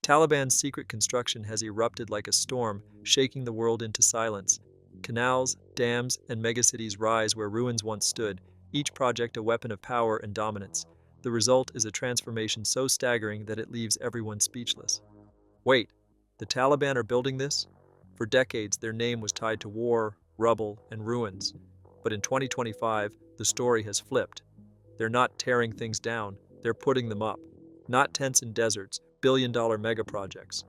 Taliban's secret construction has erupted like a storm, shaking the world into silence. Canals, dams, and megacities rise where ruins once stood, each project a weapon of power and dominance. The result is a transformation so staggering that it leaves everyone speechless. Wait, the Taliban are building this? For decades, their name was tied to war, rubble, and ruins. But in 2025, the story has flipped. They're not tearing things down, they're putting them up. Not tents in deserts, billion-dollar mega projects.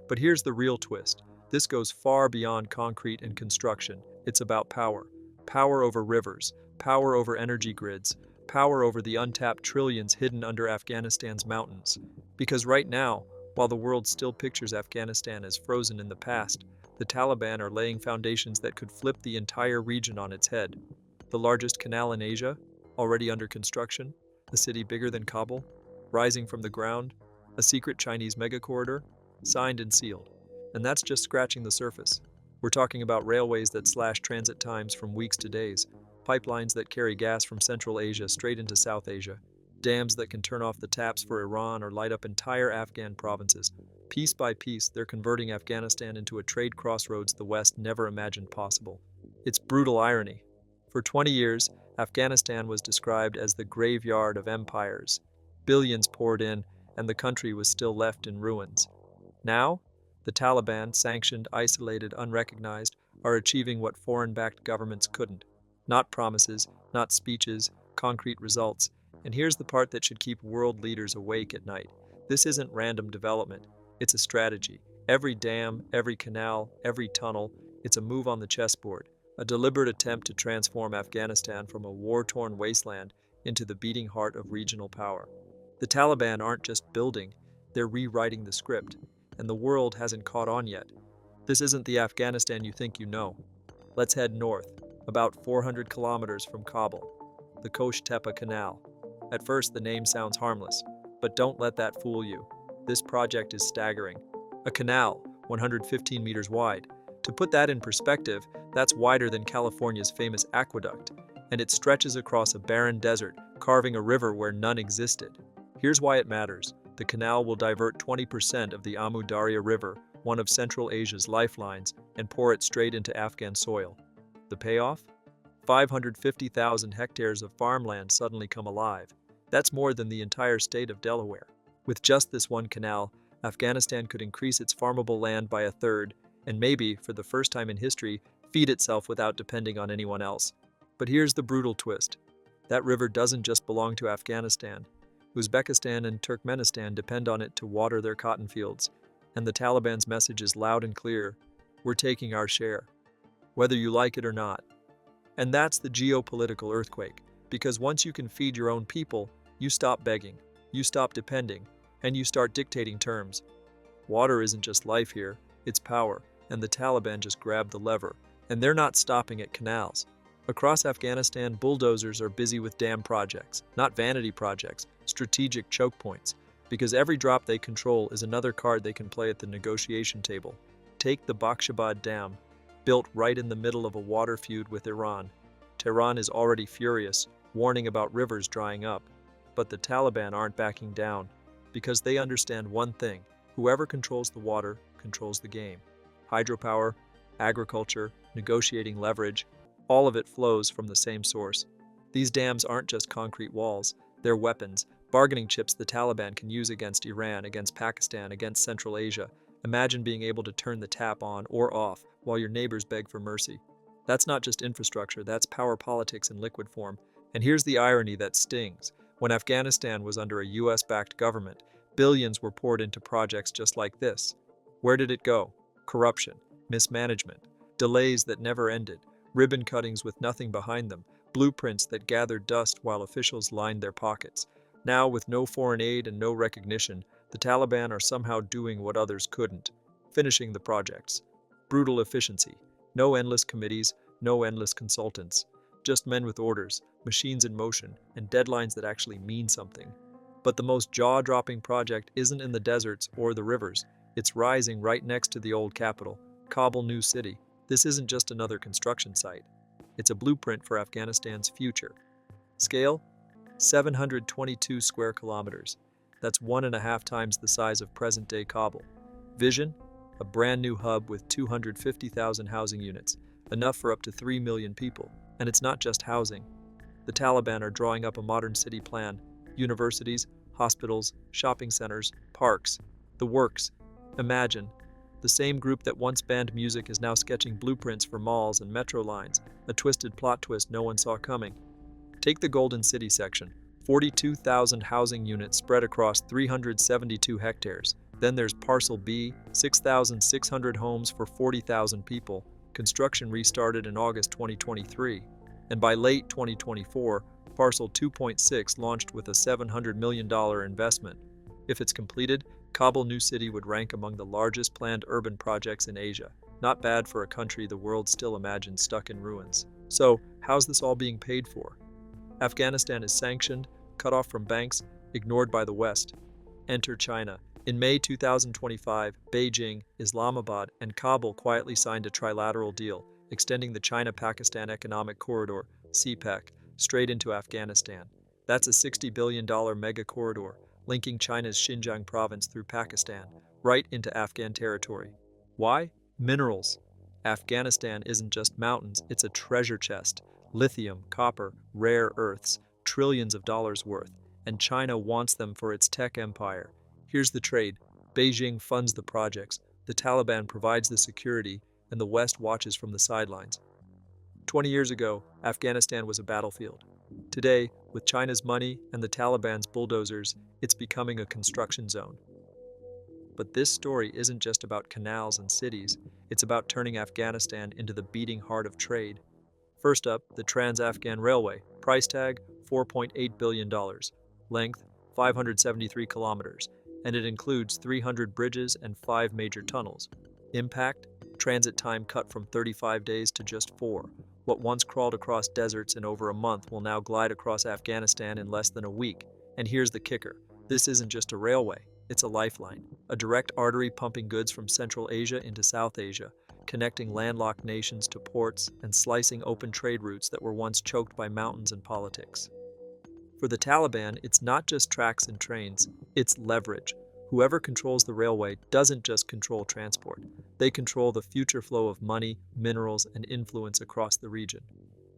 But here's the real twist. This goes far beyond concrete and construction. It's about power. Power over rivers, power over energy grids, power over the untapped trillions hidden under Afghanistan's mountains. Because right now, while the world still pictures Afghanistan as frozen in the past, the Taliban are laying foundations that could flip the entire region on its head. The largest canal in Asia, already under construction, a city bigger than Kabul, rising from the ground, a secret Chinese mega-corridor, signed and sealed. And that's just scratching the surface. We're talking about railways that slash transit times from weeks to days, pipelines that carry gas from Central Asia straight into South Asia, dams that can turn off the taps for Iran or light up entire Afghan provinces. Piece by piece, they're converting Afghanistan into a trade crossroads the West never imagined possible. It's brutal irony. For 20 years, Afghanistan was described as the graveyard of empires. Billions poured in, and the country was still left in ruins. Now, the Taliban, sanctioned, isolated, unrecognized, are achieving what foreign-backed governments couldn't. Not promises, not speeches, concrete results. And here's the part that should keep world leaders awake at night. This isn't random development. It's a strategy. Every dam, every canal, every tunnel, it's a move on the chessboard, a deliberate attempt to transform Afghanistan from a war-torn wasteland into the beating heart of regional power. The Taliban aren't just building, they're rewriting the script, and the world hasn't caught on yet. This isn't the Afghanistan you think you know. Let's head north, about 400 kilometers from Kabul, the Kosh-Tepe Canal. At first, the name sounds harmless, but don't let that fool you. This project is staggering. A canal, 115 meters wide. To put that in perspective, that's wider than California's famous aqueduct, and it stretches across a barren desert, carving a river where none existed. Here's why it matters. The canal will divert 20% of the Amu Darya River, one of Central Asia's lifelines, and pour it straight into Afghan soil. The payoff? 550,000 hectares of farmland suddenly come alive. That's more than the entire state of Delaware. With just this one canal, Afghanistan could increase its farmable land by a third, and maybe, for the first time in history, feed itself without depending on anyone else. But here's the brutal twist. That river doesn't just belong to Afghanistan. Uzbekistan and Turkmenistan depend on it to water their cotton fields, and the Taliban's message is loud and clear: we're taking our share, whether you like it or not. And that's the geopolitical earthquake, because once you can feed your own people, you stop begging, you stop depending, and you start dictating terms. Water isn't just life here, it's power, and the Taliban just grabbed the lever, and they're not stopping at canals. Across Afghanistan, bulldozers are busy with dam projects, not vanity projects, strategic choke points, because every drop they control is another card they can play at the negotiation table. Take the Bakhshabad Dam, built right in the middle of a water feud with Iran. Tehran is already furious, warning about rivers drying up. But the Taliban aren't backing down, because they understand one thing: whoever controls the water controls the game. Hydropower, agriculture, negotiating leverage, all of it flows from the same source. These dams aren't just concrete walls, they're weapons, bargaining chips the Taliban can use against Iran, against Pakistan, against Central Asia. Imagine being able to turn the tap on or off while your neighbors beg for mercy. That's not just infrastructure, that's power politics in liquid form. And here's the irony that stings. When Afghanistan was under a US-backed government, billions were poured into projects just like this. Where did it go? Corruption, mismanagement, delays that never ended, ribbon cuttings with nothing behind them, blueprints that gathered dust while officials lined their pockets. Now, with no foreign aid and no recognition, the Taliban are somehow doing what others couldn't, finishing the projects. Brutal efficiency. No endless committees, no endless consultants. Just men with orders, machines in motion, and deadlines that actually mean something. But the most jaw-dropping project isn't in the deserts or the rivers. It's rising right next to the old capital, Kabul New City. This isn't just another construction site. It's a blueprint for Afghanistan's future. Scale? 722 square kilometers. That's 1.5 times the size of present-day Kabul. Vision? A brand new hub with 250,000 housing units, enough for up to 3 million people. And it's not just housing. The Taliban are drawing up a modern city plan. Universities, hospitals, shopping centers, parks. The works. Imagine. The same group that once banned music is now sketching blueprints for malls and metro lines, a twisted plot twist no one saw coming. Take the Golden City section, 42,000 housing units spread across 372 hectares. Then there's Parcel B, 6,600 homes for 40,000 people. Construction restarted in August 2023. And by late 2024, Parcel 2.6 launched with a $700 million investment. If it's completed, Kabul New City would rank among the largest planned urban projects in Asia. Not bad for a country the world still imagines stuck in ruins. So, how's this all being paid for? Afghanistan is sanctioned, cut off from banks, ignored by the West. Enter China. In May 2025, Beijing, Islamabad, and Kabul quietly signed a trilateral deal, extending the China-Pakistan Economic Corridor, CPEC, straight into Afghanistan. That's a $60 billion mega corridor, linking China's Xinjiang province through Pakistan, right into Afghan territory. Why? Minerals. Afghanistan isn't just mountains, it's a treasure chest. Lithium, copper, rare earths, trillions of dollars worth, and China wants them for its tech empire. Here's the trade. Beijing funds the projects, the Taliban provides the security, and the West watches from the sidelines. 20 years ago, Afghanistan was a battlefield. Today, with China's money and the Taliban's bulldozers, it's becoming a construction zone. But this story isn't just about canals and cities, it's about turning Afghanistan into the beating heart of trade. First up, the Trans-Afghan Railway, price tag $4.8 billion, length 573 kilometers, and it includes 300 bridges and 5 major tunnels. Impact? Transit time cut from 35 days to just 4. What once crawled across deserts in over a month will now glide across Afghanistan in less than a week. And here's the kicker. This isn't just a railway, it's a lifeline, a direct artery pumping goods from Central Asia into South Asia, connecting landlocked nations to ports and slicing open trade routes that were once choked by mountains and politics. For the Taliban, it's not just tracks and trains, it's leverage. Whoever controls the railway doesn't just control transport. They control the future flow of money, minerals, and influence across the region.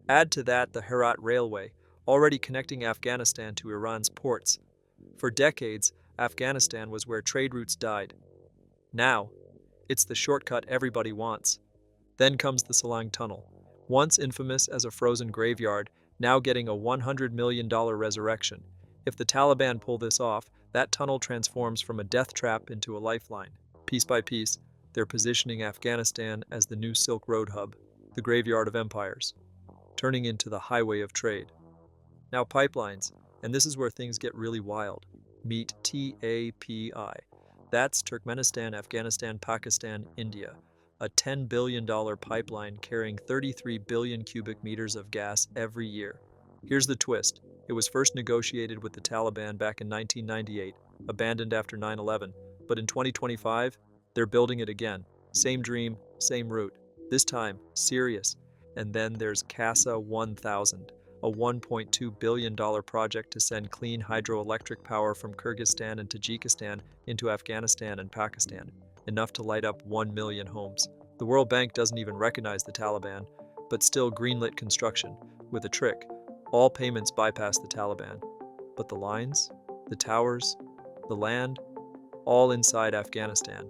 Add to that the Herat Railway, already connecting Afghanistan to Iran's ports. For decades, Afghanistan was where trade routes died. Now, it's the shortcut everybody wants. Then comes the Salang Tunnel. Once infamous as a frozen graveyard, now getting a $100 million resurrection. If the Taliban pull this off, that tunnel transforms from a death trap into a lifeline. Piece by piece, they're positioning Afghanistan as the new Silk Road hub, the graveyard of empires, turning into the highway of trade. Now pipelines, and this is where things get really wild. Meet TAPI. That's Turkmenistan, Afghanistan, Pakistan, India. A $10 billion pipeline carrying 33 billion cubic meters of gas every year. Here's the twist. It was first negotiated with the Taliban back in 1998, abandoned after 9/11, but in 2025, they're building it again. Same dream, same route. This time, serious. And then there's CASA 1000, a $1.2 billion project to send clean hydroelectric power from Kyrgyzstan and Tajikistan into Afghanistan and Pakistan, enough to light up 1 million homes. The World Bank doesn't even recognize the Taliban, but still greenlit construction, with a trick. All payments bypass the Taliban. But the lines, the towers, the land, all inside Afghanistan,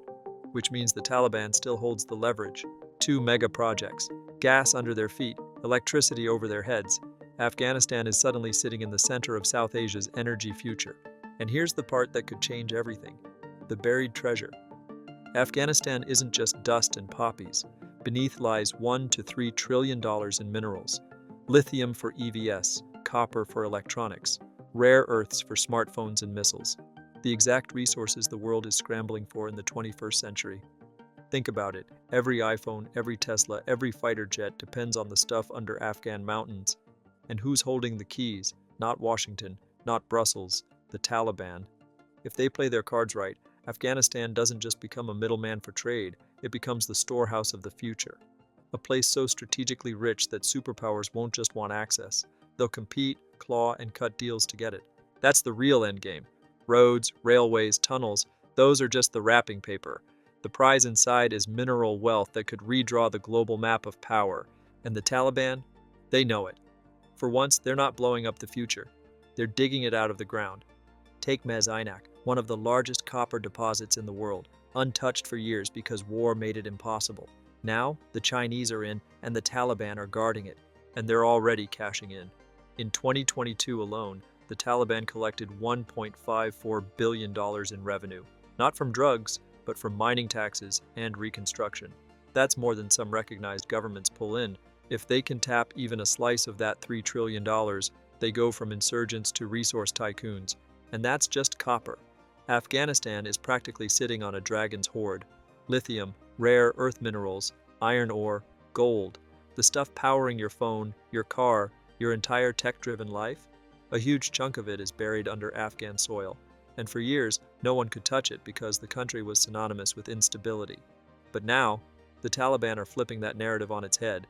which means the Taliban still holds the leverage. 2 mega projects, gas under their feet, electricity over their heads. Afghanistan is suddenly sitting in the center of South Asia's energy future. And here's the part that could change everything: the buried treasure. Afghanistan isn't just dust and poppies. Beneath lies $1 to $3 trillion in minerals. Lithium for EVs, copper for electronics, rare earths for smartphones and missiles. The exact resources the world is scrambling for in the 21st century. Think about it. Every iPhone, every Tesla, every fighter jet depends on the stuff under Afghan mountains. And who's holding the keys? Not Washington, not Brussels, the Taliban. If they play their cards right, Afghanistan doesn't just become a middleman for trade, it becomes the storehouse of the future. A place so strategically rich that superpowers won't just want access. They'll compete, claw, and cut deals to get it. That's the real endgame. Roads, railways, tunnels, those are just the wrapping paper. The prize inside is mineral wealth that could redraw the global map of power. And the Taliban? They know it. For once, they're not blowing up the future. They're digging it out of the ground. Take Mezainak, one of the largest copper deposits in the world, untouched for years because war made it impossible. Now, the Chinese are in, and the Taliban are guarding it, and they're already cashing in. In 2022 alone, the Taliban collected $1.54 billion in revenue, not from drugs, but from mining taxes and reconstruction. That's more than some recognized governments pull in. If they can tap even a slice of that $3 trillion, they go from insurgents to resource tycoons. And that's just copper. Afghanistan is practically sitting on a dragon's hoard. Lithium, rare earth minerals, iron ore, gold, the stuff powering your phone, your car, your entire tech-driven life. A huge chunk of it is buried under Afghan soil, and for years, no one could touch it because the country was synonymous with instability. But now, the Taliban are flipping that narrative on its head.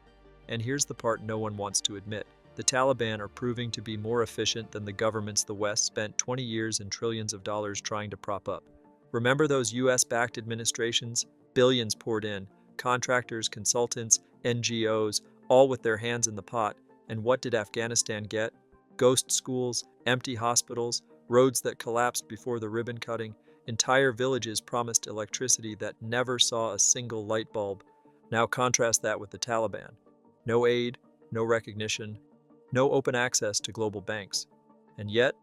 And here's the part no one wants to admit. The Taliban are proving to be more efficient than the governments the West spent 20 years and trillions of dollars trying to prop up. Remember those US-backed administrations? Billions poured in. Contractors, consultants, NGOs, all with their hands in the pot. And what did Afghanistan get? Ghost schools, empty hospitals, roads that collapsed before the ribbon cutting, entire villages promised electricity that never saw a single light bulb. Now contrast that with the Taliban. No aid, no recognition, no open access to global banks. And yet,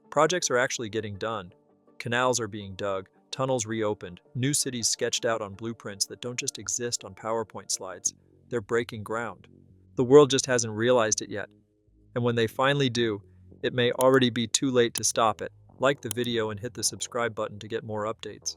projects are actually getting done. Canals are being dug, tunnels reopened, new cities sketched out on blueprints that don't just exist on PowerPoint slides. They're breaking ground. The world just hasn't realized it yet. And when they finally do, it may already be too late to stop it. Like the video and hit the subscribe button to get more updates.